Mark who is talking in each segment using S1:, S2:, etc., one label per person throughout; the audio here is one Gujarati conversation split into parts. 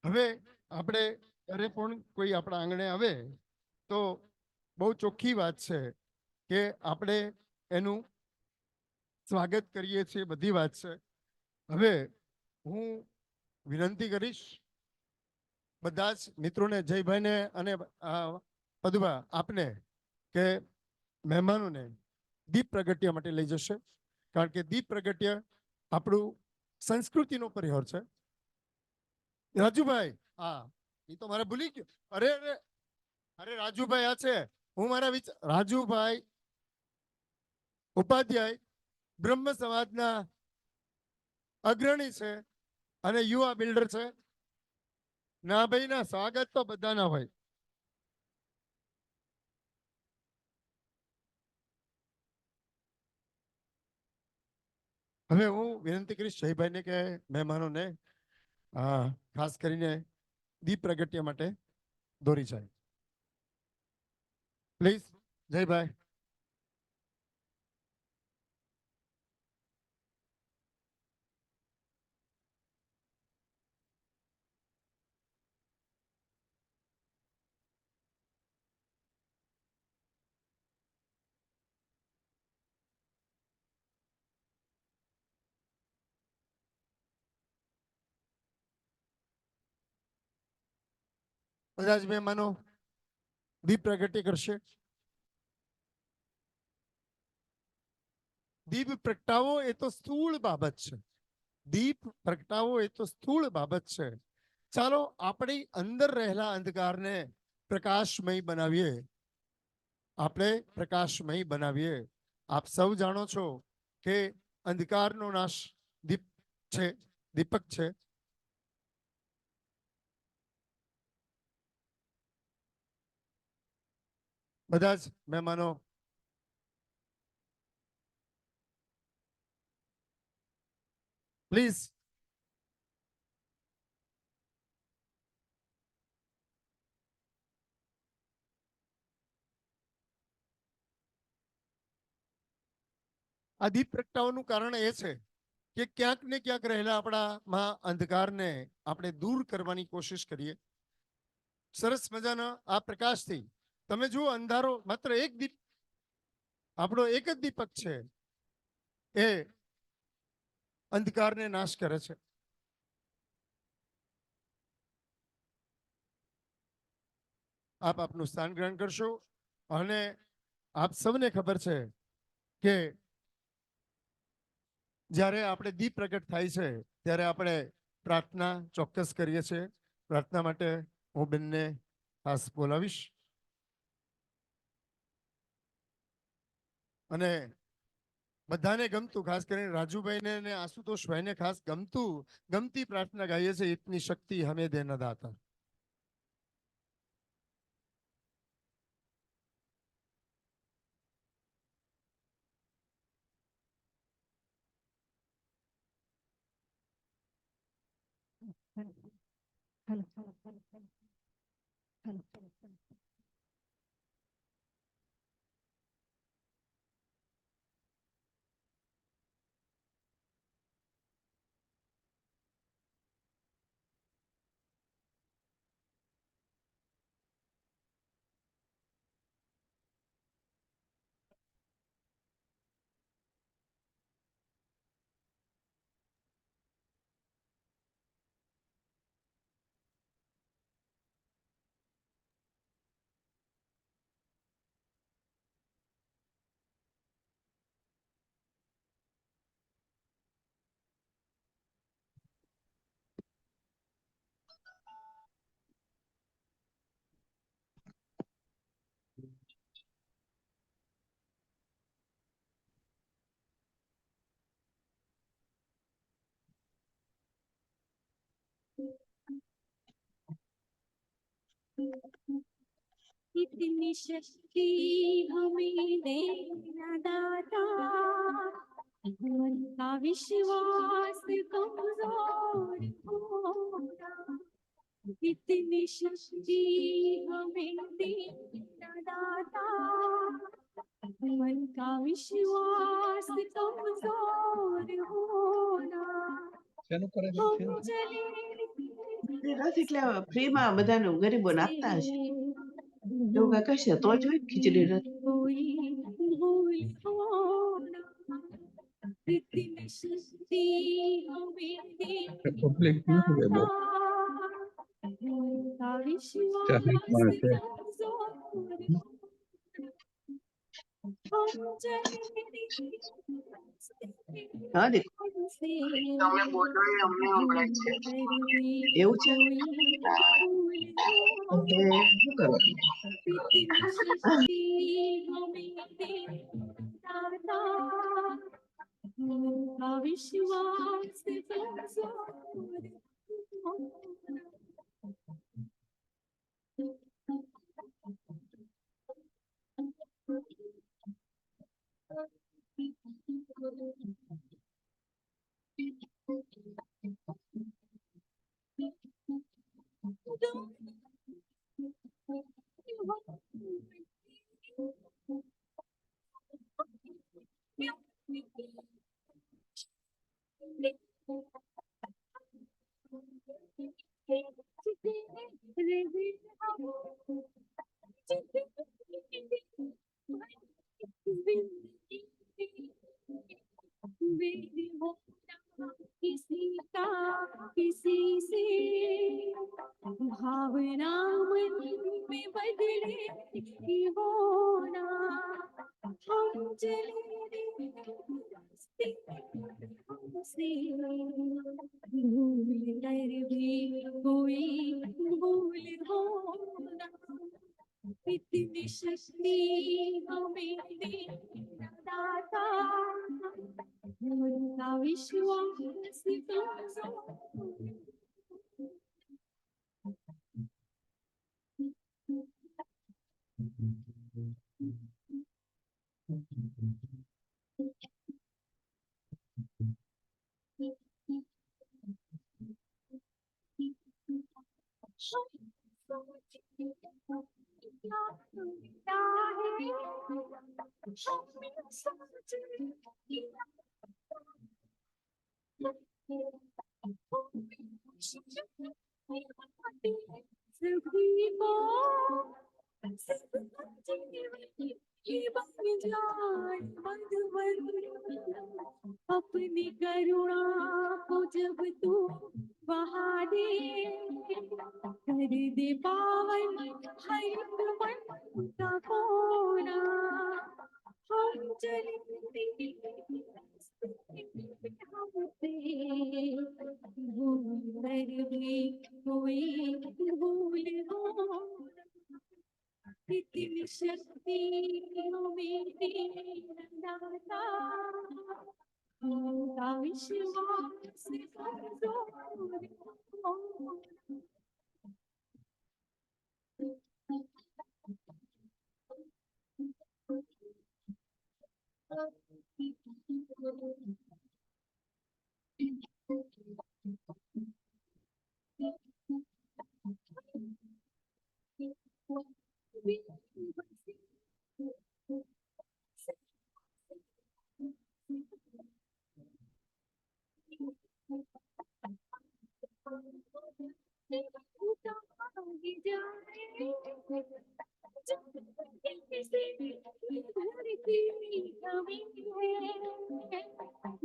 S1: હવે આપણે ઘરે પણ કોઈ આપણા આંગણે આવે તો બહુ ચોખ્ખી વાત છે કે આપણે એનું સ્વાગત કરીએ છીએ, બધી વાત છે. હવે હું વિનંતી કરીશ બધા જ મિત્રોને, જયભાઈને અને પદુભા આપને, કે મહેમાનોને દીપ પ્રગટ્ય માટે લઈ જશે, કારણ કે દીપ પ્રગટ્ય આપણું સંસ્કૃતિનો પરિહર છે. રાજુભાઈ, હા, એ તો મારે ભૂલી ગયો. અરે અરે અરે રાજુભાઈ આ છે. હું મારા રાજુભાઈ ઉપાધ્યાય બ્રહ્મ સમાજના અગ્રણી છે અને યુવા બિલ્ડર છે. ના ભાઈ ના, સ્વાગત તો બધાના હોય. હવે હું વિનંતી કરીશ જયભાઈને કે મહેમાનોને ખાસ કરીને દીપ પ્રગટ્ય માટે દોરી જાય. પ્લીઝ જયભાઈ. બધા જ મહેમાનો દીપ પ્રગટ્ય કરશે. દીપ પ્રગટાવો એ તો સ્થૂળ બાબત છે. દીપ પ્રગટાવો એ તો સ્થૂળ બાબત છે. ચાલો આપણી અંદર રહેલા અંધકારને પ્રકાશમય બનાવીએ. આપણે પ્રકાશમય બનાવીએ. આપ સૌ જાણો છો કે અંધકારનો નાશ દીપ છે, દીપક છે. બધા જ મહેમાનો પ્લીઝ. આ દીપ પ્રગટાવવાનું કારણ એ છે કે ક્યાંક ને ક્યાંક રહેલા આપણામાં અંધકારને આપણે દૂર કરવાની કોશિશ કરીએ. સરસ મજાના આ પ્રકાશથી તમે જુઓ, અંધારો માત્ર એક દીપ, આપણો એક જ દીપક છે, એ અંધકારને નાશ કરે છે. આપ આપનું સ્થાન ગ્રહણ કરશો. અને આપ સૌને ખબર છે કે જ્યારે આપણે દીપ પ્રગટ થાય છે ત્યારે આપણે પ્રાર્થના ચોક્કસ કરીએ છીએ. પ્રાર્થના માટે હું બેનને ખાસ બોલાવીશ. અને બધાને ગમતું, ખાસ કરીને રાજુભાઈને અને આશુતોષભાઈને ખાસ ગમતી પ્રાર્થના ગાઈએ છે, ઇતની શક્તિ હમે દેના દાતા.
S2: इतनी शक्ति हमें देना दाता, मन का विश्वास कमजोर होना। इतनी शक्ति हमें देना दाता, मन का विश्वास कमजोर होना। हम चले
S3: રસ એટલે ફ્રીમાં બધાને ગરીબોને આપતા હશે એવું કાંઈક હશે તો જ હોય ખીચડી રસ
S2: कोई भूल हो ना इतनी शक्ति हमें दे
S4: પબ્લિક નથી કે બહુ
S2: का विश्वास
S4: ટ્રાફિક પણ છે
S2: कमजोर हम चले
S3: હા દીકરી
S2: हमसे
S3: તમે બોલો એ અમને સંભળાય છે
S2: फिर भी
S3: એવું છે
S2: कोई भूल हो
S3: એટલે શું કરવાનું
S2: इतनी शक्ति हमें दे दाता का विश्वास कमजोर हो किसी का किसी से भावना मन में बदले की होना हम चले रास्ते हमसे भूल कर भी कोई भूल होना इतनी शक्ति हमें दे दाता उनका विश्वास कमजोर अपनी करुणा को जब तू बहा दे कर दे पावन हर एक मन का कोना हम चले हमसे भूल कर भी कोई भूल हो इतनी शक्ति हमें दे दाता उनका विश्वास कमजोर हो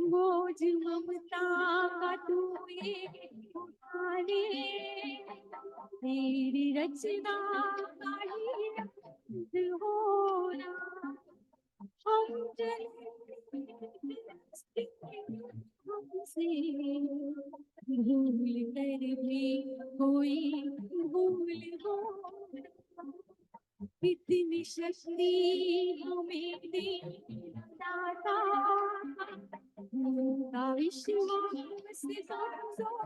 S2: बोझ ममता का तू ये उठा ले तेरी रचना का ही रंग होना हम चले हमसे भूल कर भी कोई भूल हो इतनी शक्ति हमें दे दाता उनका विश्वास कमजोर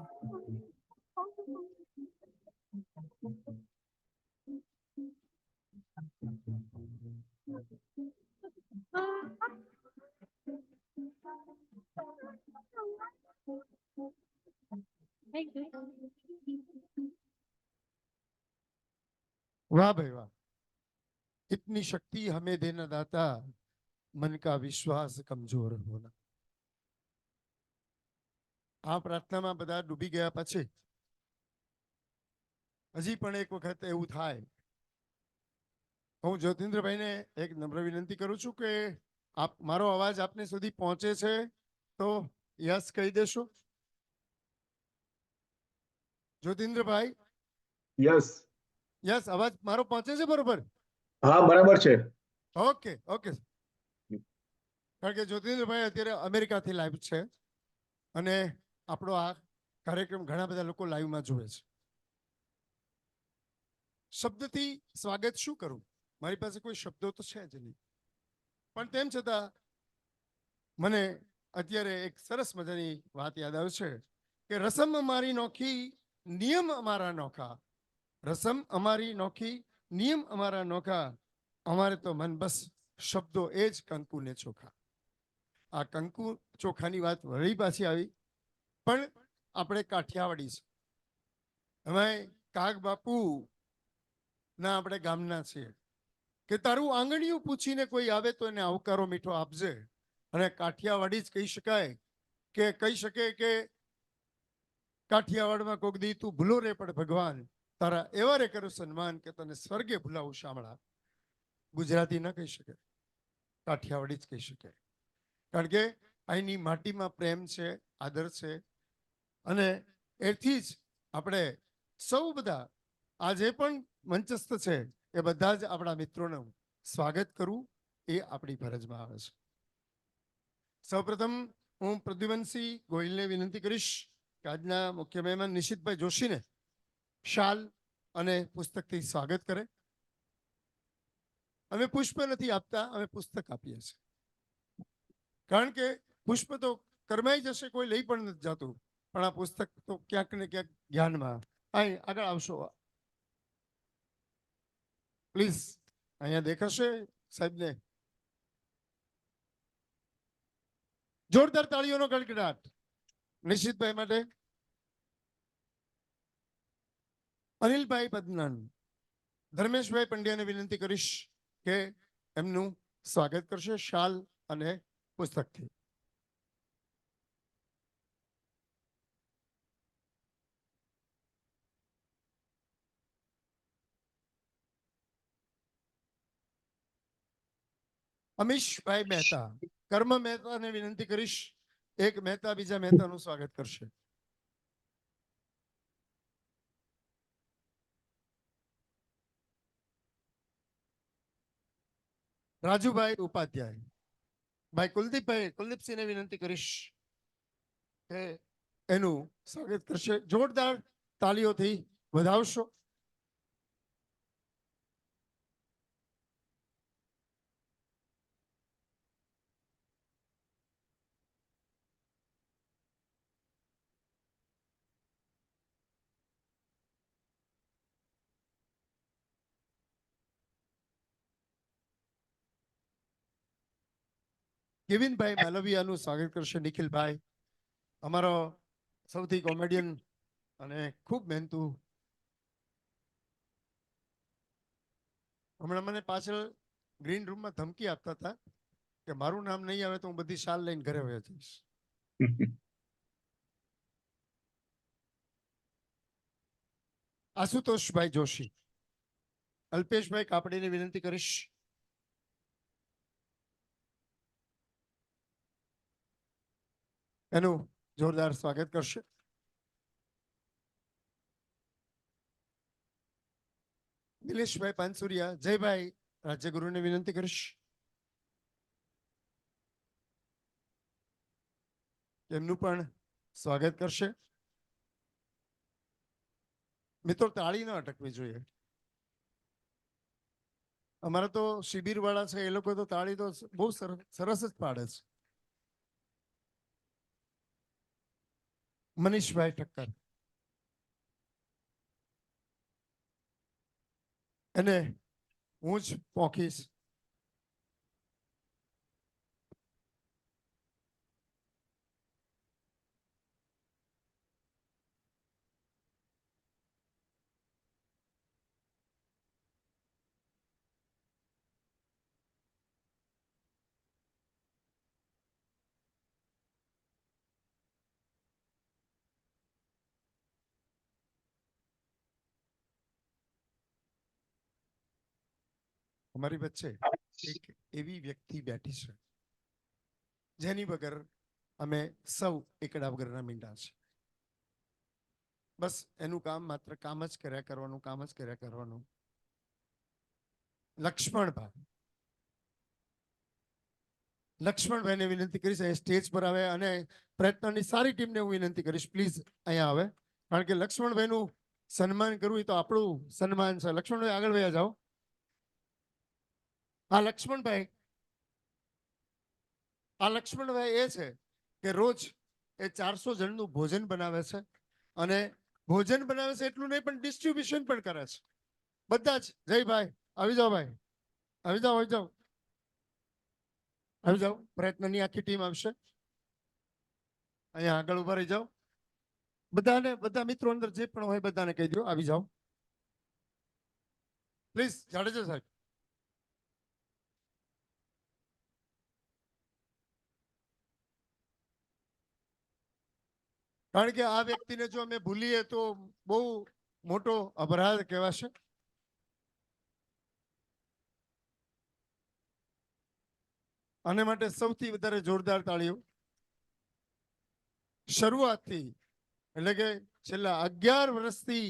S1: वाह भाई वाह। इतनी शक्ति हमें देना दाता मन का विश्वास कमजोर होना। આ પ્રાર્થનામાં બધા ડૂબી ગયા પછી હજી પણ એક વખત એવું થાય, હું જ્યોતિન્દ્રભાઈને એક નમ્ર વિનંતી કરું છું કે આપ મારો અવાજ આપને સુધી પહોંચે છે તો યસ કહી દેશો. જ્યોતિન્દ્રભાઈ,
S5: યસ.
S1: યસ, અવાજ મારો પહોંચે છે બરોબર?
S5: હા, બરાબર છે.
S1: Okay okay. કારણ કે જ્યોતિન્દ્રભાઈ અત્યારે અમેરિકાથી લાઈવ છે અને આપણો આ કાર્યક્રમ ઘણા બધા લોકો લાઈવમાં જુએ છે. શબ્દથી સ્વાગત શું કરું, મારી પાસે કોઈ શબ્દો તો છે જ નહીં, પણ તેમ છતાં મને અત્યારે એક સરસ મજાની વાત યાદ આવે છે કે રસમ અમારી નોખી, નિયમ અમારા નોખા. રસમ અમારી નોખી, નિયમ અમારા નોખા. અમારે તો મન બસ શબ્દો એ જ કંકુ ને ચોખા. આ કંકુ ચોખાની વાત વળી પાછી આવી, પણ આપણે કાઠિયાવાડી છે. અમે કાગ બાપુ ના આપણે ગામના છીએ કે તારું આંગણિયું પૂછીને કોઈ આવે તો એને આવકારો મીઠો આપજે. અને કાઠિયાવાડી જ કહી શકાય કે કહી શકે કે કાઠિયાવાડમાં કોક દી તું ભૂલો રે પણ ભગવાન તારા એવા રે કરું સન્માન કે તને સ્વર્ગે ભૂલાવું શામળા. ગુજરાતી ન કહી શકે, કાઠિયાવાડી જ કહી શકે. કારણ કે અહીંની માટીમાં પ્રેમ છે, આદર છે, અને એથી જ આપણે સૌ બધા આજે પણ મંચસ્થ છે એ બધા જ આપણા મિત્રોનું સ્વાગત કરવું એ આપણી ફરજમાં આવે છે. સૌપ્રથમ હું પ્રદ્યુમનસિંહ ગોહિલને વિનંતી કરીશ કે આજના મુખ્ય મહેમાન નિશિતભાઈ જોશીને શાલ અને પુસ્તકથી સ્વાગત કરે. અમે પુષ્પ નથી આપતા, અમે પુસ્તક આપીએ છીએ. કારણ કે પુષ્પ તો કરમાઈ જશે, કોઈ લઈ પણ નથી જતું, પણ આ પુસ્તક તો ક્યાંક ને ક્યાંક જ્ઞાનમાં. અહીં આગળ આવશો પ્લીઝ, અહીંયા દેખાશે સાહેબને. જોરદાર તાળીઓનો ગડગડાટ નિશિતભાઈ માટે. અનિલભાઈ પદનાન, ધર્મેશભાઈ પંડ્યાને વિનંતી કરીશ કે એમનું સ્વાગત કરશે શાલ અને પુસ્તકથી. અમીશભાઈ મહેતા, કર્મ મહેતાને વિનંતી કરીશ એક મહેતા બીજા મહેતાનું સ્વાગત કરશે. રાજુભાઈ ઉપાધ્યાય, ભાઈ કુલદીપસિંહને વિનંતી કરીશ કે એનું સ્વાગત કરશે. જોરદાર તાલીઓથી વધાવશો. કેવિનભાઈ માલવિયાનું સ્વાગત કરશે નિખિલભાઈ, અમારો સૌથી કોમેડિયન અને ખૂબ મહેનતુ. હમણાં મને પાછળ ગ્રીન રૂમમાં ધમકી આપતા હતા કે મારું નામ નહીં આવે તો હું બધી શાલ લઈને ઘરે વયો જઈશ. આશુતોષભાઈ જોશી, અલ્પેશભાઈ કાપડીને વિનંતી કરીશ. એનું જોરદાર સ્વાગત કરશે. નિલેશભાઈ પાનસુરિયા, જયભાઈ રાજ્યગુરુને વિનંતી કરીશ એમનું પણ સ્વાગત કરશે. મિત્રો તાળી ન અટકવી જોઈએ. અમારા તો શિબિર વાળા છે એ લોકો તો તાળી તો બહુ સરસ જ પાડે છે. મનીષભાઈ ઠક્કર, એને હું જ પોખીશ. અમારી વચ્ચે એક એવી વ્યક્તિ બેઠી છે જેની વગર અમે સૌ એકડા વગરના મીંડા છે. બસ એનું કામ માત્ર કામ જ કર્યા કરવાનું, કામ જ કર્યા કરવાનું. લક્ષ્મણભાઈને વિનંતી કરીશ અહીં સ્ટેજ પર આવે અને પ્રયત્નની સારી ટીમને હું વિનંતી કરીશ પ્લીઝ અહીંયા આવે, કારણ કે લક્ષ્મણભાઈનું સન્માન કરવું એ તો આપણું સન્માન છે. લક્ષ્મણભાઈ આગળ વયા જાઓ. આ લક્ષ્મણભાઈ એ છે કે રોજ એ 400 જણનું ભોજન બનાવે છે અને ભોજન બનાવે છે એટલું નહીં પણ ડિસ્ટ્રીબ્યુશન પણ કરે છે. બધા જ જય ભાઈ આવી જાઓ, ભાઈ આવી જાઓ, આવી જાઓ, આવી જાઓ. પ્રયત્નની આખી ટીમ આવશે. અહીંયા આગળ ઉભા રહી જાઓ. બધાને, બધા મિત્રો અંદર જે પણ હોય બધાને કહી દો આવી જાઓ પ્લીઝ. જાડેજા સાહેબ કારણ કે આ વ્યક્તિને જો અમે ભૂલીએ તો બહુ મોટો અપરાધ કહેવાશે. આને માટે સૌથી વધારે જોરદાર તાળીઓ. શરૂઆતથી એટલે કે છેલ્લા 11 વર્ષથી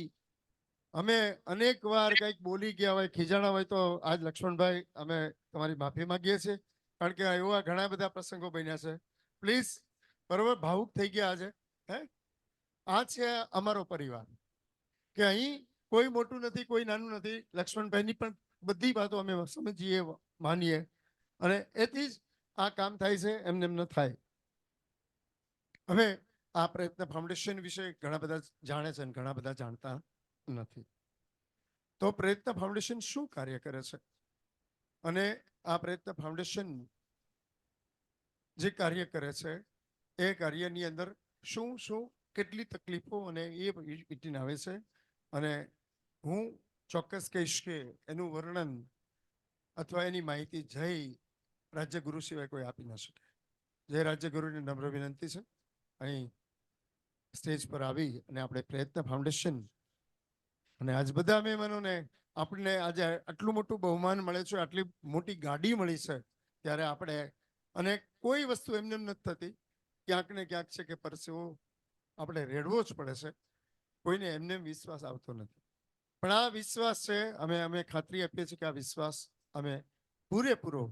S1: અમે અનેક વાર કંઈક બોલી ગયા હોય, ખીજાણા હોય તો આજ લક્ષ્મણભાઈ અમે તમારી માફી માંગીએ છીએ, કારણ કે એવા ઘણા બધા પ્રસંગો બન્યા છે. પ્લીઝ, બરોબર, ભાવુક થઈ ગયા આજે. આ છે અમારો પરિવાર કે અહીં કોઈ મોટું નથી, કોઈ નાનું નથી. લક્ષ્મણભાઈની પણ બધી વાતો અમે સમજીએ, માનીએ અને એથી જ આ કામ થાય છે, એમને એમ ન થાય. હવે આ પ્રયત્ન ફાઉન્ડેશન વિશે ઘણા બધા જાણે છે અને ઘણા બધા જાણતા નથી. તો પ્રયત્ન ફાઉન્ડેશન શું કાર્ય કરે છે અને આ પ્રયત્ન ફાઉન્ડેશન જે કાર્ય કરે છે એ કાર્યની અંદર શું શું કેટલી તકલીફો અને એ વીટીને આવે છે અને હું ચોક્કસ કહીશ કે એનું વર્ણન અથવા એની માહિતી જય રાજ્યગુરુ સિવાય કોઈ આપી ન શકે. જય રાજ્યગુરુની નમ્ર વિનંતી છે અહીં સ્ટેજ પર આવી અને આપણે પ્રયત્ન ફાઉન્ડેશન અને આજ બધા મહેમાનોને આપણને આજે આટલું મોટું બહુમાન મળે છે, આટલી મોટી ગાડી મળી છે, ત્યારે આપણે અને કોઈ વસ્તુ એમને એમ નથી થતી. ક્યાંક ને ક્યાંક છે કે પરસેવો આપણે રેડવો જ પડે છે. કોઈને એમને વિશ્વાસ આવતો નથી, પણ આ વિશ્વાસ છે, અમે ખાતરી આપીએ છીએ કે આ વિશ્વાસ અમે પૂરેપૂરો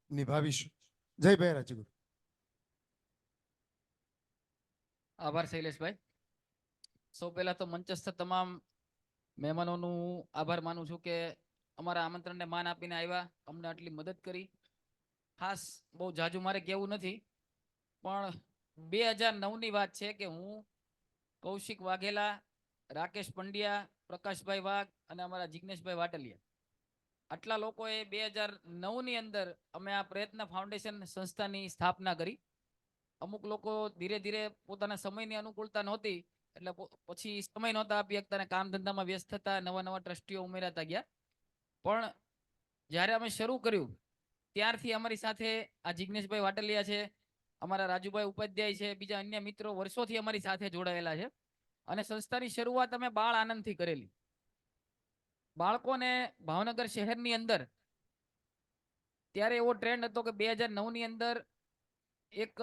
S1: નિભાવીશું. જય ભાઈ રાજગુરુ.
S6: આભાર શૈલેષભાઈ. સૌ પહેલા તો મંચસ્થ તમામ મહેમાનોનું આભાર માનું છું કે અમારા આમંત્રણને માન આપીને આવ્યા, અમને આટલી મદદ કરી. ખાસ બહુ જાજુ મારે કહેવું નથી, પણ 2009ની વાત છે કે હું, કૌશિક વાઘેલા, રાકેશ પંડ્યા, પ્રકાશભાઈ વાઘ અને અમારા જિગ્નેશભાઈ વાટલિયા, આટલા લોકોએ 2009ની અંદર અમે આ પ્રયત્ન ફાઉન્ડેશન સંસ્થાની સ્થાપના કરી. અમુક લોકો ધીરે ધીરે પોતાના સમયની અનુકૂળતા નહોતી એટલે પછી સમય નહોતા આપી શકતા અને કામ ધંધામાં વ્યસ્ત થતા, નવા નવા ટ્રસ્ટીઓ ઉમેરાતા ગયા. પણ જ્યારે અમે શરૂ કર્યું ત્યારથી અમારી સાથે આ જિગ્નેશભાઈ વાટલિયા છે, અમારા રાજુભાઈ ઉપાધ્યાય છે, બીજા અન્ય મિત્રો વર્ષોથી અમારી સાથે જોડાયેલા છે. અને સંસ્થાની શરૂઆત અમે બાળ આનંદથી કરેલી. બાળકોને ભાવનગર શહેરની અંદર ત્યારે એવો ટ્રેન્ડ હતો કે 2009ની અંદર એક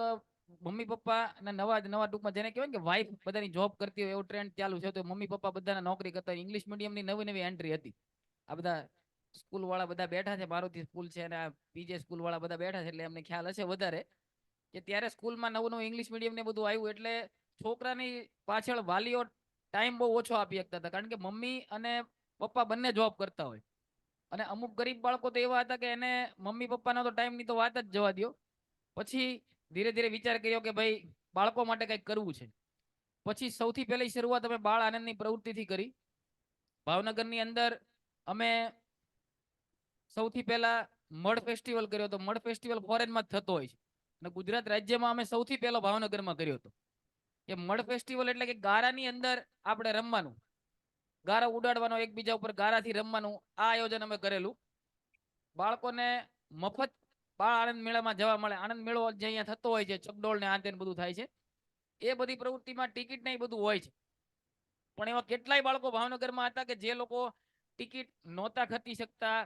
S6: મમ્મી પપ્પા નવા ટૂંકમાં જેને કહેવાય કે વાઇફ બધાની જોબ કરતી હોય એવો ટ્રેન્ડ ચાલુ છે. તો મમ્મી પપ્પા બધાના નોકરી કરતા, ઇંગ્લિશ મીડિયમની નવી એન્ટ્રી હતી. આ બધા સ્કૂલ વાળા બધા બેઠા છે, મારુતિ સ્કૂલ છે અને આ પીજે સ્કૂલ વાળા બધા બેઠા છે એટલે અમને ખ્યાલ હશે વધારે કે ત્યારે સ્કૂલમાં નવું ઇંગ્લિશ મીડિયમ ને બધું આવ્યું એટલે છોકરાની પાછળ વાલીઓ ટાઈમ બહુ ઓછો આપી શકતા હતા, કારણ કે મમ્મી અને પપ્પા બંને જોબ કરતા હોય. અને અમુક ગરીબ બાળકો તો એવા હતા કે એને મમ્મી પપ્પાનો તો ટાઈમની તો વાત જ જવા દો. પછી ધીરે ધીરે વિચાર કર્યો કે ભાઈ બાળકો માટે કંઈક કરવું છે. પછી સૌથી પહેલી શરૂઆત અમે બાળ આનંદની પ્રવૃત્તિથી કરી. ભાવનગરની અંદર અમે સૌથી પહેલા મડ ફેસ્ટિવલ કર્યો હતો. મડ ફેસ્ટિવલ ફોરેનમાં જ થતો હોય છે અને ગુજરાત રાજ્યમાં અમે સૌથી પહેલો ભાવનગરમાં કર્યો હતો. કે મડ ફેસ્ટિવલ એટલે કે ગારાની અંદર આપણે રમવાનું, ગારા ઉડાડવાનો, એકબીજા ઉપર ગારાથી રમવાનું, આ આયોજન અમે કરેલું. બાળકોને મફત બાળ આનંદ મેળામાં જવા મળે. આનંદ મેળો જે અહીંયા થતો હોય છે, ચકડોળ ને આ તે બધું થાય છે, એ બધી પ્રવૃત્તિમાં ટિકિટ ને એ બધું હોય છે. પણ એવા કેટલાય બાળકો ભાવનગરમાં હતા કે જે લોકો ટિકિટ નહોતા ખર્ચી શકતા,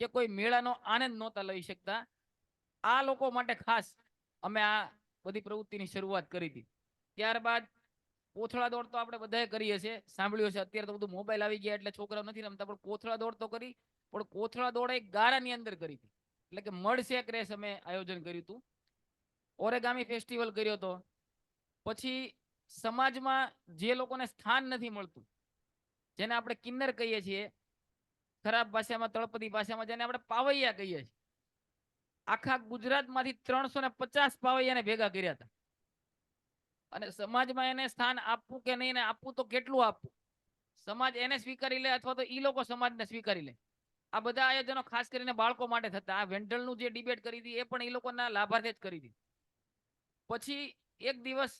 S6: કે કોઈ મેળાનો આનંદ નહોતા લઈ શકતા. આ લોકો માટે ખાસ અમે આ બધી પ્રવૃત્તિની શરૂઆત કરી હતી. ત્યારબાદ કોથળા દોડ તો આપણે બધાએ કરીએ છીએ, સાંભળ્યું છે. અત્યારે તો બધું મોબાઈલ આવી ગયા એટલે છોકરાઓ નથી રમતા, પણ કોથળા દોડ તો કરી. પણ કોથળા દોડ એક ગારાની અંદર કરી હતી, એટલે કે મળશેક રેસ અમે આયોજન કર્યું હતું. ઓરેગામી ફેસ્ટિવલ કર્યો હતો. પછી સમાજમાં જે લોકોને સ્થાન નથી મળતું, જેને આપણે કિન્નર કહીએ છીએ, ખરાબ ભાષામાં તળપદી ભાષામાં જેને આપણે પાવૈયા કહીએ છીએ, આખા ગુજરાતમાંથી 350 પાવૈયાને ભેગા કર્યા હતા. અને સમાજમાં એને સ્થાન આપવું કે નહીં, ને આપવું તો કેટલું આપવું, સમાજ એને સ્વીકારી લે અથવા તો ઈ લોકો સમાજને સ્વીકારી લે. આ બધા આયોજનો ખાસ કરીને બાળકો માટે થતા. આ વેન્ટલનું જે ડિબેટ કરી હતી એ પણ એ લોકોના લાભાર્થે જ કરી હતી. પછી એક દિવસ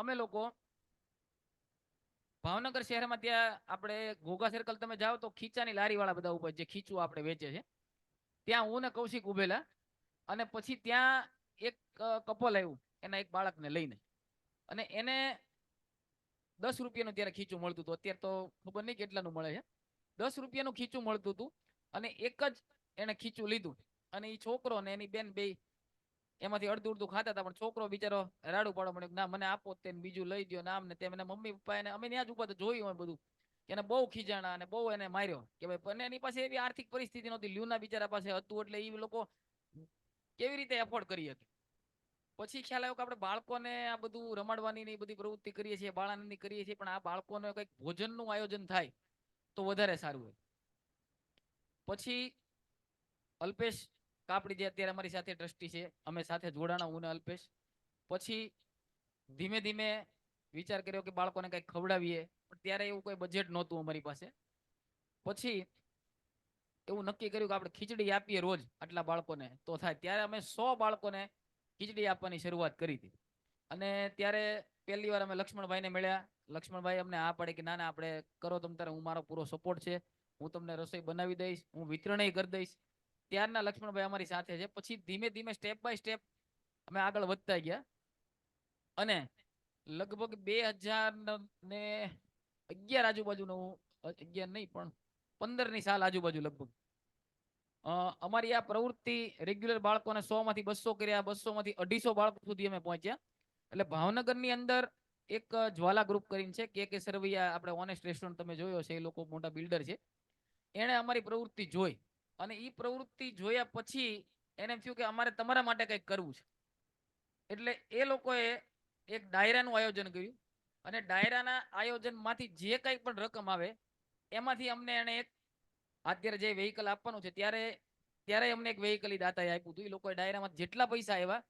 S6: અમે લોકો ભાવનગર શહેરમાં, ત્યાં આપણે ઘોઘા સર્કલ તમે જાઓ તો ખીચાની લારી વાળા બધા ઉપર જે ખીચું આપણે વેચે છે, ત્યાં હું ને કૌશિક ઉભેલા. અને પછી ત્યાં એક કપલ આવ્યું એના એક બાળકને લઈને, અને એને 10 રૂપિયાનું ત્યારે ખીચું મળતું હતું. અત્યારે તો ખબર નહીં કેટલાનું મળે છે. 10 રૂપિયાનું ખીચું મળતું હતું, અને એક જ એને ખીચું લીધું. અને એ છોકરો ને એની બેન બે એમાંથી અડધું અડધું ખાતા હતા. પણ છોકરો બિચારો રાડું પાડવા મળ્યો, ના મને આપો, તે બીજું લઈ દો, નામ ને તેમ. એના મમ્મી પપ્પા એને, અમે ત્યાં જ ઉભા તો જોયું હોય બધું, એને બહુ ખીજાણા અને બહુ એને માર્યો કે ભાઈ. પણ એની પાસે એવી આર્થિક પરિસ્થિતિ નહોતી, લ્યુના બિચારા પાસે હતું, એટલે એ લોકો કેવી રીતે એફોર્ડ કરી શકે. પછી ખ્યાલ આવ્યો કે આપણે બાળકોને આ બધું રમાડવાની ને એ બધી પ્રવૃત્તિ કરીએ છીએ, બાળાનંદની કરીએ છીએ, પણ આ બાળકોને કંઈક ભોજનનું આયોજન થાય તો વધારે સારું હોય. પછી અલ્પેશ કાપડી જે અત્યારે અમારી સાથે ટ્રસ્ટી છે, અમે સાથે જોડાણા, હું ને અલ્પેશ. પછી ધીમે ધીમે વિચાર કર્યો કે બાળકોને કંઈક ખવડાવીએ, પણ ત્યારે એવું કોઈ બજેટ નહોતું અમારી પાસે. પછી એવું નક્કી કર્યું કે આપણે ખીચડી આપીએ રોજ આટલા બાળકોને તો થાય. ત્યારે અમે 100 બાળકોને ખીચડી આપવાની શરૂઆત કરી હતી. અને ત્યારે પહેલી વાર અમે લક્ષ્મણભાઈને મળ્યા. લક્ષ્મણભાઈ અમને આ પડે કે ના ના આપણે કરો તમ તારે, હું મારો પૂરો સપોર્ટ છે, હું તમને રસોઈ બનાવી દઈશ, હું વિતરણય કરી દઈશ. ત્યારના લક્ષ્મણભાઈ અમારી સાથે છે. પછી ધીમે ધીમે સ્ટેપ બાય સ્ટેપ અમે આગળ વધતા ગયા. અને લગભગ 2011 આજુબાજુનું, 11 નહીં પણ 15ની સાલ આજુબાજુ લગભગ અમારી આ પ્રવૃત્તિ રેગ્યુલર બાળકોને 100 માંથી 200 કર્યા, 200 માંથી 250 બાળકો સુધી અમે પહોંચ્યા. એટલે ભાવનગરની અંદર એક જ્વાલા ગ્રુપ કરીને છે, કે સરવૈયા, આપણે ઓનેસ્ટ રેસ્ટોરન્ટ તમે જોયો છે, એ લોકો મોટા બિલ્ડર છે. એણે અમારી પ્રવૃત્તિ જોઈ, અને એ પ્રવૃત્તિ જોયા પછી એને એમ થયું કે અમારે તમારા માટે કંઈક કરવું છે. એટલે એ લોકોએ એક ડાયરાનું આયોજન કર્યું, અને ડાયરાના આયોજનમાંથી જે કંઈ પણ રકમ આવે એમાંથી અમને એને એક, અત્યારે જે વેહિકલ આપવાનું છે ત્યારે અમને એક વેહિકલ દાતાએ આપ્યું હતું. એ લોકોએ ડાયરામાં જેટલા પૈસા આવ્યા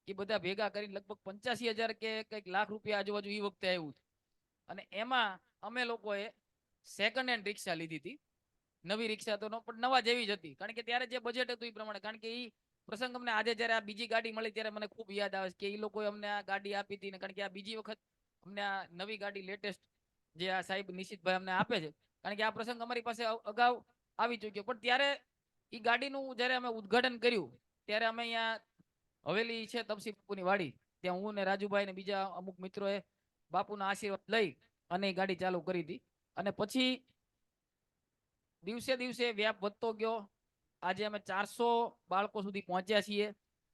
S6: એ બધા ભેગા કરીને લગભગ 85,000 કે કંઈક લાખ રૂપિયા આજુબાજુ એ વખતે આવ્યું. અને એમાં અમે લોકોએ સેકન્ડ હેન્ડ રિક્ષા લીધી હતી. નવી રિક્ષા તો પણ નવા જેવી જ હતી, કારણ કે ત્યારે જે બજેટ હતું એ પ્રમાણે. કારણ કે એ પ્રસંગ અમને આજે જ્યારે આ બીજી ગાડી મળી ત્યારે મને ખૂબ યાદ આવે છે કે એ લોકોએ અમને આ ગાડી આપી હતી. કારણ કે આ બીજી વખત અમને આ નવી ગાડી લેટેસ્ટ જે આ સાહેબ નિશિતભાઈ અમને આપે છે, કારણ કે આ પ્રસંગ અમારી પાસે અગાઉ આવી ચૂક્યો. પણ ત્યારે એ ગાડીનું જ્યારે અમે ઉદ્ઘાટન કર્યું ત્યારે અમે અહીંયા હવેલી છે તપસી બાપુની વાડી, ત્યાં હું ને રાજુભાઈ ને બીજા અમુક મિત્રોએ બાપુના આશીર્વાદ લઈ અને એ ગાડી ચાલુ કરી હતી. અને પછી દિવસે દિવસે વ્યાપ વધતો ગયો. આજે અમે 400 બાળકો સુધી પહોંચ્યા છીએ.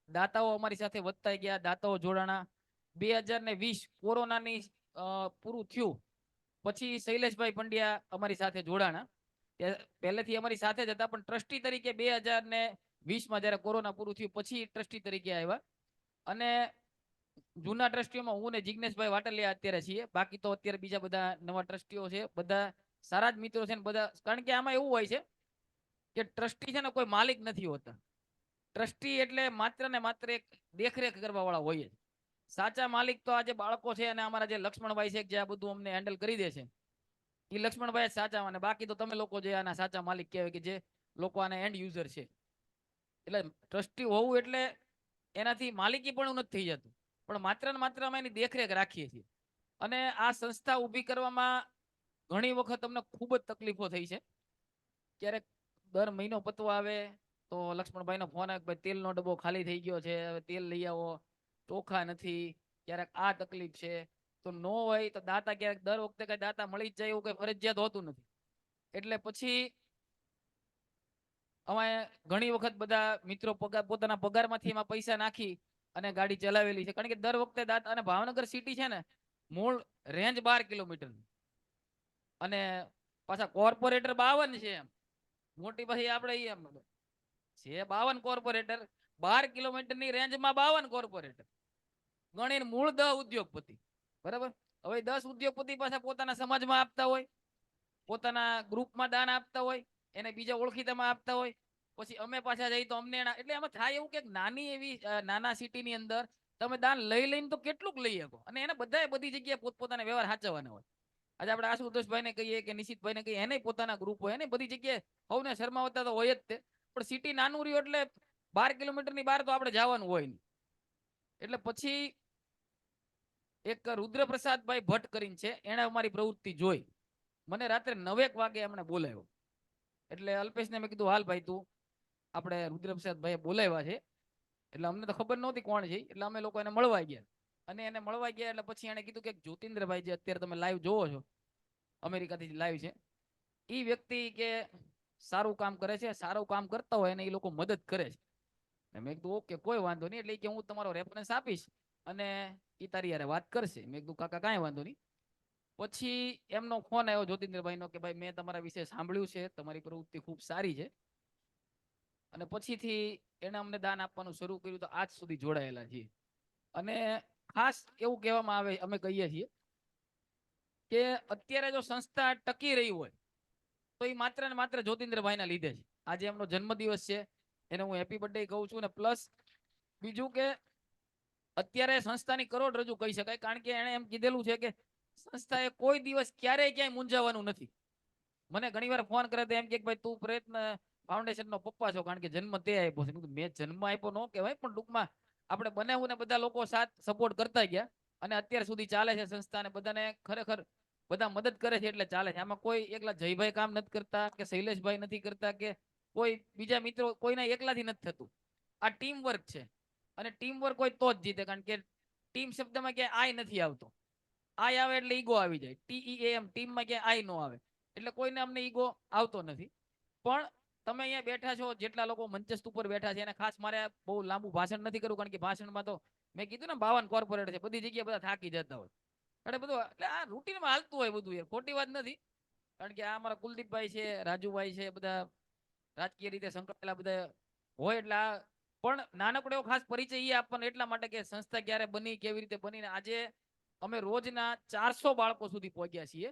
S6: દાતાઓ અમારી સાથે વધતા ગયા, દાતાઓ જોડાણા. 2020 કોરોનાની પૂરું થયું પછી શૈલેષભાઈ પંડ્યા અમારી સાથે જોડાણા. પહેલેથી અમારી સાથે જ હતા, પણ ટ્રસ્ટી તરીકે 2020માં જ્યારે કોરોના પૂરું થયું પછી ટ્રસ્ટી તરીકે આવ્યા. અને જૂના ટ્રસ્ટીઓમાં હું ને જિગ્નેશભાઈ વાટલિયા અત્યારે છીએ. બાકી તો અત્યારે બીજા બધા નવા ટ્રસ્ટીઓ છે, બધા સારા જ મિત્રો છે ને બધા. કારણ કે આમાં એવું હોય છે કે ટ્રસ્ટી છે ને કોઈ માલિક નથી હોતા. ટ્રસ્ટી એટલે માત્ર ને માત્ર એક દેખરેખ કરવા વાળા હોય જ. સાચા માલિક તો આજે બાળકો છે, અને અમારા જે લક્ષ્મણભાઈ છે જે આ બધું અમને હેન્ડલ કરી દે છે, એ લક્ષ્મણભાઈ સાચા. અને બાકી તો તમે લોકો જે આના સાચા માલિક કહેવાય, કે જે લોકો આના એન્ડ યુઝર છે. એટલે ટ્રસ્ટી હોવું એટલે એનાથી માલિકી પણ નથી થઈ જતું, પણ માત્ર ને માત્ર અમે એની દેખરેખ રાખીએ છીએ. અને આ સંસ્થા ઊભી કરવામાં ઘણી વખત અમને ખૂબ જ તકલીફો થઈ છે. ક્યારેક દર મહિનો પતવા આવે તો લક્ષ્મણભાઈનો ફોન આવે, ભાઈ તેલનો ડબ્બો ખાલી થઈ ગયો છે, હવે તેલ લઈ આવો, ચોખા નથી, ક્યારેક આ તકલીફ છે. તો નો હોય તો દાતા ક્યારેક દર વખતે કઈ દાતા મળી જ જાય એવું કઈ ફરજિયાત હોતું નથી. એટલે પછી અમે ઘણી વખત બધા મિત્રો પોતાના પગારમાંથી એમાં પૈસા નાખી અને ગાડી ચલાવેલી છે. કારણ કે દર વખતે દાંત અને ભાવનગર સિટી છે ને મૂળ રેન્જ 12 કિલોમીટર અને પાછા કોર્પોરેટર 52 છે. એમ મોટી પછી આપણે એમ છે 52 કોર્પોરેટર, 12 કિલોમીટરની રેન્જમાં 52 કોર્પોરેટર ગણીને મૂળ 10 ઉદ્યોગપતિ. બરાબર. હવે 10 ઉદ્યોગપતિ પાછા પોતાના સમાજમાં આપતા હોય, પોતાના ગ્રુપમાં દાન આપતા હોય, એને બીજા ઓળખીતામાં આપતા હોય, પછી અમે પાછા જઈએ તો અમને એટલે એમાં થાય એવું કે નાની એવી નાના સિટીની અંદર તમે દાન લઈ લઈને તો કેટલુંક લઈ શકો અને એને બધાએ બધી જગ્યાએ પોતપોતાના વ્યવહાર સાચવવાના હોય. આજે આપણે આશુતોષભાઈને કહીએ કે નિશિતભાઈને કહીએ, એને પોતાના ગ્રુપ હોય, એને બધી જગ્યાએ સૌને શરમાવતા તો હોય જ તે, પણ સિટી નાનું રહ્યું એટલે 12 કિલોમીટરની બહાર તો આપણે જવાનું હોય નહીં. એટલે પછી એક રુદ્રપ્રસાદભાઈ ભટ્ટ કરીને છે, એને અમારી પ્રવૃત્તિ જોઈ, મને રાત્રે 9 વાગે એમણે બોલાવ્યો. એટલે અલ્પેશને મેં કીધું હાલ ભાઈ તું, આપણે રુદ્રપ્રસાદભાઈએ બોલાવ્યા છે. એટલે અમને તો ખબર નહોતી કોણ છે, એટલે અમે લોકો એને મળવા ગયા અને એને મળવા ગયા એટલે પછી એને કીધું કે જ્યોતિન્દ્રભાઈ જે અત્યારે તમે લાઈવ જોવો છો, અમેરિકાથી લાઈવ છે, એ વ્યક્તિ કે સારું કામ કરે છે, સારું કામ કરતા હોય અને એ લોકો મદદ કરે છે. મેં કીધું ઓકે કોઈ વાંધો નહીં, એટલે કે હું તમારો રેફરન્સ આપીશ અને એ તારી યારે વાત કરશે. મેં કીધું કાકા કાંઈ વાંધો નહીં. પછી એમનો ફોન આવ્યો જ્યોતિન્દ્રભાઈનો કે ભાઈ મેં તમારા વિશે સાંભળ્યું છે, તમારી પ્રવૃત્તિ ખૂબ સારી છે. અને પછીથી એને અમને દાન આપવાનું શરૂ કર્યું, તો આજ સુધી જોડાયેલા છીએ. અને ખાસ એવું કહેવામાં આવે, અમે કહીએ છીએ કે અત્યારે જો સંસ્થા ટકી રહી હોય તો એ માત્ર ને માત્ર જ્યોતિન્દ્રભાઈના લીધે છે. આજે એમનો જન્મદિવસ છે, એને હું હેપી બર્થડે કહું છું. અને પ્લસ બીજું કે અત્યારે સંસ્થાની કરોડરજ્જુ કહી શકાય, કારણ કે એને એમ કીધેલું છે કે સંસ્થાએ કોઈ દિવસ ક્યારેય ક્યાંય મૂંઝાવાનું નથી. મને ઘણીવાર ફોન કરે તો એમ કે ભાઈ તું પ્રયત્ન ફાઉન્ડેશનનો પપ્પા છો, કારણ કે જન્મ તે આપ્યો છે. મેં જન્મ આપ્યો ન કહેવાય, પણ ટૂંકમાં આપણે બનાવ્યું ને બધા લોકો સાથ સપોર્ટ કરતા ગયા અને અત્યાર સુધી ચાલે છે સંસ્થા, અને બધાને ખરેખર બધા મદદ કરે છે એટલે ચાલે છે. આમાં કોઈ એકલા જયભાઈ કામ નથી કરતા કે શૈલેષભાઈ નથી કરતા કે કોઈ બીજા મિત્રો, કોઈના એકલાથી નથી થતું. આ ટીમ વર્ક છે અને ટીમ વર્ક હોય તો જ જીતે, કારણ કે ટીમ શબ્દમાં ક્યાંય આય નથી આવતો. આય આવે એટલે ઈગો આવી જાય. TEAM ટીમમાં ક્યાંય આય નો આવે, એટલે કોઈને અમને ઈગો આવતો નથી. પણ તમે અહીંયા બેઠા છો, જેટલા લોકો મંચસ્થ ઉપર બેઠા છે, એને ખાસ મારે બહુ લાંબુ ભાષણ નથી કરવું, કારણ કે ભાષણમાં તો મેં કીધું ને 52 કોર્પોરેટ છે, બધી જગ્યાએ બધા થાકી જતા હોય. એટલે બધું એટલે આ રૂટીનમાં હાલતું હોય બધું, યાર ખોટી વાત નથી. કારણ કે આ અમારા કુલદીપભાઈ છે, રાજુભાઈ છે, બધા રાજકીય રીતે સંકળાયેલા બધા હોય. એટલે આ પણ નાનકડો એવો ખાસ પરિચય એ આપવાનો એટલા માટે કે સંસ્થા ક્યારે બની, કેવી રીતે બની. આજે અમે રોજના 400 બાળકો સુધી પહોંચ્યા છીએ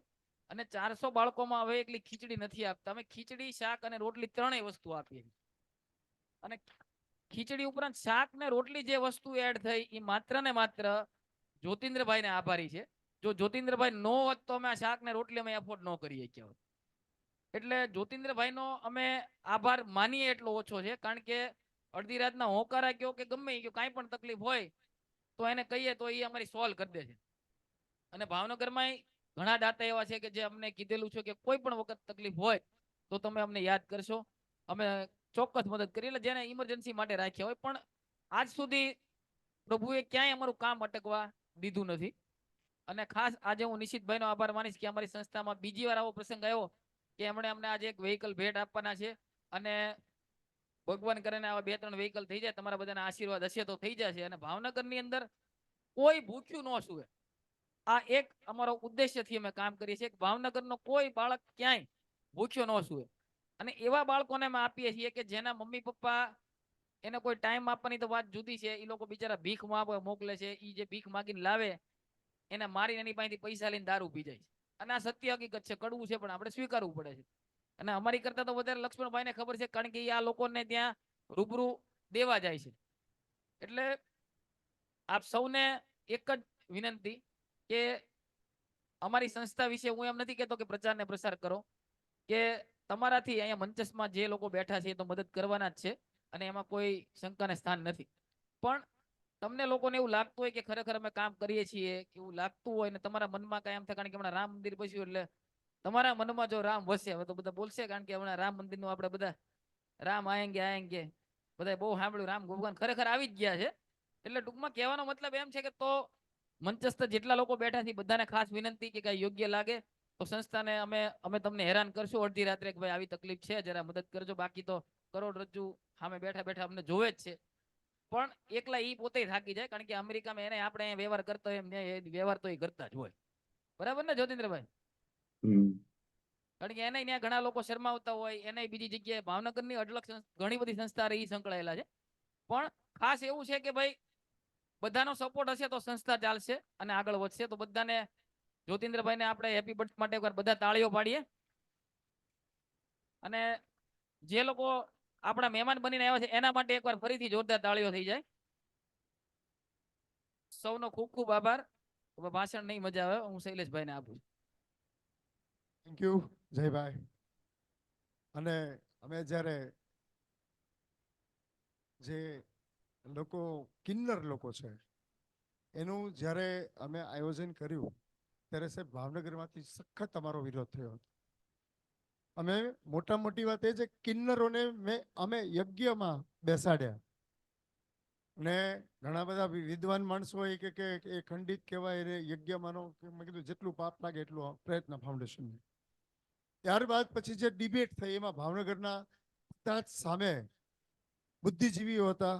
S6: અને 400 બાળકોમાં હવે એકલી ખીચડી નથી આપતા, અમે ખીચડી, શાક અને રોટલી ત્રણેય વસ્તુ આપીએ. અને ખીચડી ઉપરાંત શાક ને રોટલી જે વસ્તુ એડ થઈ એ માત્ર ને માત્ર જ્યોતિન્દ્રભાઈને આભારી છે. જો જ્યોતિન્દ્રભાઈ નો હોત તો અમે આ શાક ને રોટલી અમે એફોર્ડ ન કરી શક્યા હોત. એટલે જ્યોતિન્દ્રભાઈનો અમે આભાર માનીએ એટલો ઓછો છે, કારણ કે અડધી રાતના હોકારા કયો કે ગમે એ કાંઈ પણ તકલીફ હોય તો એને કહીએ તો એ અમારી સોલ્વ કરી દે છે. અને ભાવનગરમાં ઘણા દાતા એવા છે કે જે અમને કીધેલું છે કે કોઈ પણ વખત તકલીફ હોય તો તમે અમને યાદ કરશો, અમે ચોક્કસ મદદ કરી. એટલે જેને ઇમરજન્સી માટે રાખ્યા હોય. પણ આજ સુધી પ્રભુએ ક્યાંય અમારું કામ અટકવા દીધું નથી. અને ખાસ આજે હું નિશિતભાઈનો આભાર માનીશ કે અમારી સંસ્થામાં બીજી વાર આવો પ્રસંગ આવ્યો કે એમણે અમને આજે એક વ્હીકલ ભેટ આપવાના છે. અને ભગવાન કરીને આવા 2-3 વ્હીકલ થઈ જાય, તમારા બધાના આશીર્વાદ હશે તો થઈ જશે. અને ભાવનગરની અંદર કોઈ ભૂખ્યું ન સુવે, આ એક અમારો ઉદ્દેશ્યથી અમે કામ કરીએ છીએ કે ભાવનગરનો કોઈ બાળક ક્યાંય ભૂખ્યો ન સુવે. અને એવા બાળકોને અમે આપીએ છીએ કે જેના મમ્મી પપ્પા એને કોઈ ટાઈમ આપવાની તો વાત જુદી છે, એ લોકો બિચારા ભીખ મોકલે છે. એ જે ભીખ માગીને લાવે એને મારીને એની પાસેથી પૈસા લઈને દારૂ પી જાય છે. અને આ સત્ય હકીકત છે, કડવું છે, પણ આપણે સ્વીકારવું પડે છે. અને અમારી કરતા તો વધારે લક્ષ્મણભાઈને ખબર છે, કારણ કે આ લોકોને ત્યાં રૂબરૂ દેવા જાય છે. એટલે આપ સૌને એક જ વિનંતી કે અમારી સંસ્થા વિશે હું એમ નથી કહેતો કે પ્રચાર ને પ્રસાર કરો, કે તમારાથી અહીંયા મંચસ્માં જે લોકો બેઠા છે એ તો મદદ કરવાના જ છે અને એમાં કોઈ શંકાને સ્થાન નથી. પણ તમને લોકોને એવું લાગતું હોય કે ખરેખર અમે કામ કરીએ છીએ, એવું લાગતું હોય ને તમારા મનમાં કાંઈ એમ થાય, કારણ કે હમણાં રામ મંદિર બસ્યું એટલે તમારા મનમાં જો રામ વસે, હવે તો બધા બોલશે, કારણ કે હમણાં રામ મંદિરનું આપણે બધા રામ આયેંગે બધા બહુ સાંભળ્યું, રામ ભગવાન ખરેખર આવી જ ગયા છે. એટલે ટૂંકમાં કહેવાનો મતલબ એમ છે કે તો મંચસ્થ જેટલા લોકો બેઠા છે બધાને ખાસ વિનંતી કે કઈ યોગ્ય લાગે તો સંસ્થાને અમે તમને હેરાન કરશું અડધી રાત્રે કે ભાઈ આવી તકલીફ છે, જરા મદદ કરજો. બાકી તો કરોડરજ્જુ સામે બેઠા બેઠા અમને જોવે જ છે, પણ એકલા ઈ પોતે થાકી જાય, કારણ કે અમેરિકામાં એને આપણે અહીંયા વ્યવહાર કરતો હોય એમ ત્યાં એ વ્યવહાર તો એ કરતા જ હોય. બરાબર ને જ્યોતિન્દ્રભાઈ?
S5: હમ.
S6: કારણ કે એને ત્યાં ઘણા લોકો શરમાવતા હોય, એને બીજી જગ્યાએ ભાવનગરની અઢળક ઘણી બધી સંસ્થા રહી સંકળાયેલા છે, પણ ખાસ એવું છે કે ભાઈ બધાનો સપોર્ટ હશે તો સંસ્થા ચાલશે અને આગળ વધશે. તો બધાને જ્યોતિન્દ્રભાઈને આપણે હેપી બર્થ માટે એકવાર બધા તાળીઓ પાડીએ. અને જે લોકો આપણા મહેમાન બનીને આવ્યા છે એના માટે એકવાર ફરીથી જોરદાર તાળીઓ થઈ જાય. સૌનો ખૂબ ખૂબ આભાર. હવે ભાષણ નહીં મજા આવે, હું શૈલેષભાઈને આપું.
S1: Thank you Jaybhai. અને અમે જ્યારે જે લોકો કિન્નર લોકો છે એનું જ્યારે અમે આયોજન કર્યું ત્યારે સાહેબ ભાવનગરમાંથી સખત અમારો વિરોધ થયો હતો. અમે મોટી વાત એ છે કિન્નરોને અમે યજ્ઞમાં બેસાડ્યા ને ઘણા બધા વિદ્વાન માણસો હોય કે એ ખંડિત કહેવાય ને યજ્ઞમાંનો મેં કીધું જેટલું પાપ લાગે એટલું પ્રયત્ન ફાઉન્ડેશન. ત્યારબાદ પછી જે ડિબેટ થઈ એમાં ભાવનગરના બધા જ સામે બુદ્ધિજીવીઓ હતા,